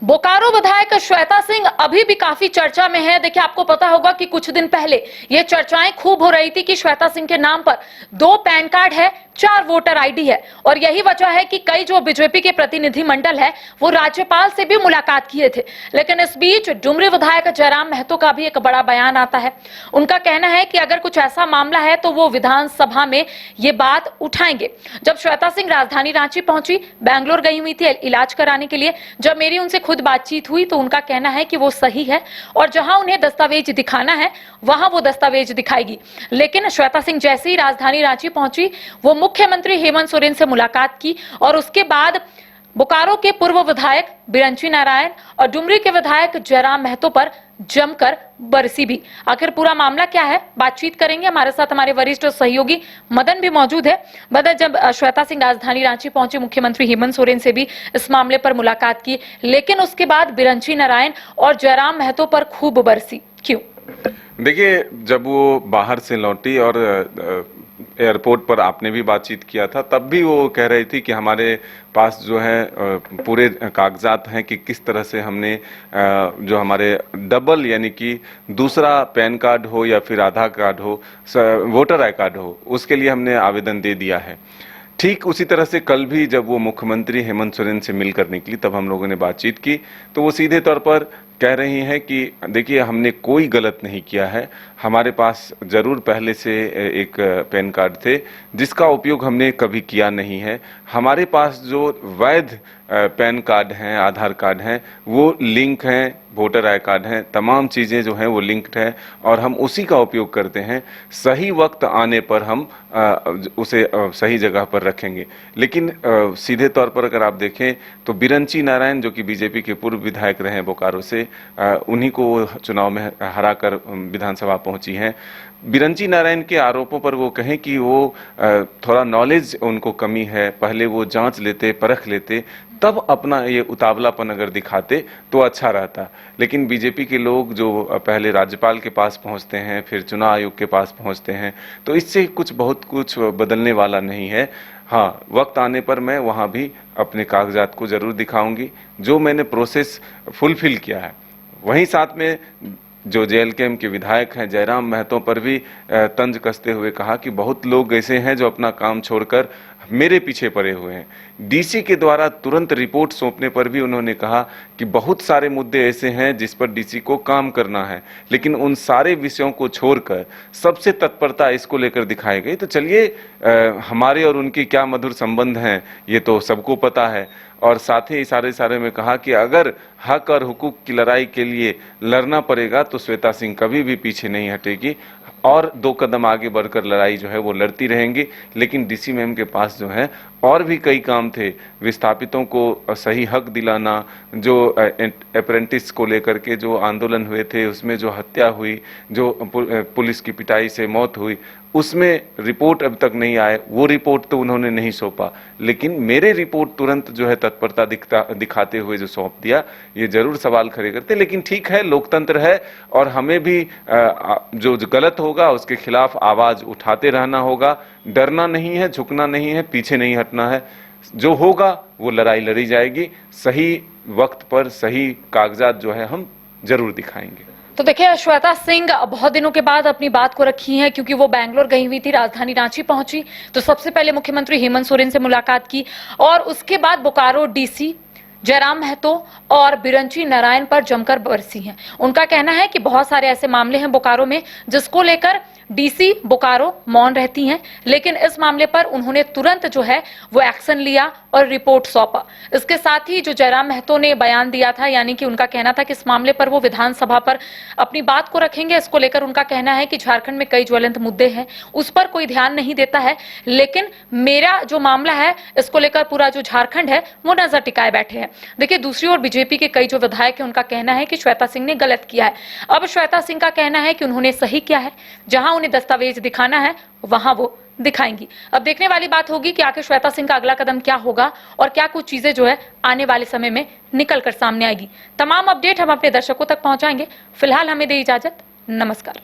बोकारो विधायक श्वेता सिंह अभी भी काफी चर्चा में है। देखिए, आपको पता होगा कि कुछ दिन पहले ये चर्चाएं खूब हो रही थी कि श्वेता सिंह के नाम पर 2 पैन कार्ड है, 4 वोटर आईडी है। और यही वजह है कि कई जो बीजेपी के प्रतिनिधि मंडल है वो राज्यपाल से भी मुलाकात किए थे। लेकिन इस बीच डुमरी विधायक जयराम महतो का भी एक बड़ा बयान आता है। उनका कहना है कि अगर कुछ ऐसा मामला है तो वो विधानसभा में ये बात उठाएंगे। जब श्वेता सिंह राजधानी रांची पहुंची, बैंगलोर गई हुई थी इलाज कराने के लिए, जब मेरी उनसे खुद बातचीत हुई तो उनका कहना है कि वो सही है और जहां उन्हें दस्तावेज दिखाना है वहां वो दस्तावेज दिखाएगी। लेकिन श्वेता सिंह जैसे ही राजधानी रांची पहुंची, वो मुख्यमंत्री हेमंत सोरेन से मुलाकात की और उसके बाद बोकारो के पूर्व विधायक बिरंची नारायण और डुमरी के विधायक जयराम महतो पर जमकर बरसी भी। आखिर पूरा मामला क्या है, बातचीत करेंगे। हमारे साथ हमारे वरिष्ठ सहयोगी मदन भी मौजूद है। मदन, जब श्वेता सिंह राजधानी रांची पहुंचे, मुख्यमंत्री हेमंत सोरेन से भी इस मामले पर मुलाकात की, लेकिन उसके बाद बिरंची नारायण और जयराम महतो पर खूब बरसी, क्यों? देखिए, जब वो बाहर से लौटी और एयरपोर्ट पर आपने भी बातचीत किया था, तब भी वो कह रही थी कि हमारे पास जो है पूरे कागजात हैं कि किस तरह से हमने जो हमारे डबल यानी कि दूसरा पैन कार्ड हो या फिर आधार कार्ड हो, वोटर आई कार्ड हो, उसके लिए हमने आवेदन दे दिया है। ठीक उसी तरह से कल भी जब वो मुख्यमंत्री हेमंत सोरेन से मिलकर निकली, तब हम लोगों ने बातचीत की तो वो सीधे तौर पर कह रही हैं कि देखिए, हमने कोई गलत नहीं किया है। हमारे पास जरूर पहले से एक पैन कार्ड थे जिसका उपयोग हमने कभी किया नहीं है। हमारे पास जो वैध पैन कार्ड हैं, आधार कार्ड हैं, वो लिंक हैं, वोटर आई कार्ड हैं, तमाम चीज़ें जो हैं वो लिंक्ड हैं और हम उसी का उपयोग करते हैं। सही वक्त आने पर हम उसे सही जगह पर रखेंगे। लेकिन सीधे तौर पर अगर आप देखें तो बिरंची नारायण, जो कि बीजेपी के पूर्व विधायक रहे हैं बोकारो से, उन्हीं को चुनाव में हराकर विधानसभा पहुंची हैं। बिरंची नारायण के आरोपों पर वो कहें कि वो थोड़ा नॉलेज उनको कमी है, पहले वो जांच लेते, परख लेते, तब अपना ये उतावलापन अगर दिखाते तो अच्छा रहता। लेकिन बीजेपी के लोग जो पहले राज्यपाल के पास पहुंचते हैं, फिर चुनाव आयोग के पास पहुंचते हैं, तो इससे बहुत कुछ बदलने वाला नहीं है। हाँ, वक्त आने पर मैं वहाँ भी अपने कागजात को जरूर दिखाऊंगी, जो मैंने प्रोसेस फुलफिल किया है। वहीं साथ में जो जेएलकेएम के विधायक हैं जयराम महतो पर भी तंज कसते हुए कहा कि बहुत लोग ऐसे हैं जो अपना काम छोड़कर मेरे पीछे पड़े हुए हैं। डीसी के द्वारा तुरंत रिपोर्ट सौंपने पर भी उन्होंने कहा कि बहुत सारे मुद्दे ऐसे हैं जिस पर डीसी को काम करना है, लेकिन उन सारे विषयों को छोड़कर सबसे तत्परता इसको लेकर दिखाई गई। तो चलिए, हमारे और उनके क्या मधुर संबंध हैं ये तो सबको पता है। और साथ ही इशारे में कहा कि अगर हक और हुकूक की लड़ाई के लिए लड़ना पड़ेगा तो श्वेता सिंह कभी भी पीछे नहीं हटेगी और 2 कदम आगे बढ़कर लड़ाई जो है वो लड़ती रहेंगी। लेकिन डीसी मैम के पास जो है और भी कई काम थे। विस्थापितों को सही हक दिलाना, जो अप्रेंटिस को लेकर के जो आंदोलन हुए थे, उसमें जो हत्या हुई, जो पुलिस की पिटाई से मौत हुई, उसमें रिपोर्ट अब तक नहीं आए। वो रिपोर्ट तो उन्होंने नहीं सौंपा, लेकिन मेरे रिपोर्ट तुरंत जो है तत्परता दिखाते हुए जो सौंप दिया, ये जरूर सवाल खड़े करते। लेकिन ठीक है, लोकतंत्र है और हमें भी जो गलत होगा उसके खिलाफ आवाज उठाते रहना होगा। डरना नहीं है, झुकना नहीं है, पीछे नहीं हटना है। जो होगा वो लड़ाई लड़ी जाएगी। सही वक्त पर सही कागजात जो है हम जरूर दिखाएंगे। तो देखिए, श्वेता सिंह बहुत दिनों के बाद अपनी बात को रखी है, क्योंकि वो बैंगलोर गई हुई थी, राजधानी रांची पहुंची तो सबसे पहले मुख्यमंत्री हेमंत सोरेन से मुलाकात की और उसके बाद बोकारो डीसी जयराम महतो और बिरंची नारायण पर जमकर बरसी हैं। उनका कहना है कि बहुत सारे ऐसे मामले हैं बोकारो में जिसको लेकर डीसी बोकारो मौन रहती हैं, लेकिन इस मामले पर उन्होंने तुरंत जो है वो एक्शन लिया और रिपोर्ट सौंपा। इसके साथ ही जो जयराम महतो ने बयान दिया था, यानी कि उनका कहना था कि इस मामले पर वो विधानसभा पर अपनी बात को रखेंगे। इसको लेकर उनका कहना है कि झारखंड में कई ज्वलंत मुद्दे हैं, उस पर कोई ध्यान नहीं देता है, लेकिन मेरा जो मामला है इसको लेकर पूरा जो झारखंड है वो नजर टिकाए बैठे हैं। देखिए, दूसरी ओर बीजेपी के कई जो विधायक हैं उनका कहना है कि श्वेता सिंह ने गलत किया है। अब श्वेता सिंह का कहना है कि उन्होंने सही किया है, जहां उन्हें दस्तावेज दिखाना है वहां वो दिखाएंगी। अब देखने वाली बात होगी कि आखिर श्वेता सिंह का अगला कदम क्या होगा और क्या कुछ चीजें जो है आने वाले समय में निकल कर सामने आएगी। तमाम अपडेट हम अपने दर्शकों तक पहुंचाएंगे। फिलहाल हमें दे इजाजत, नमस्कार।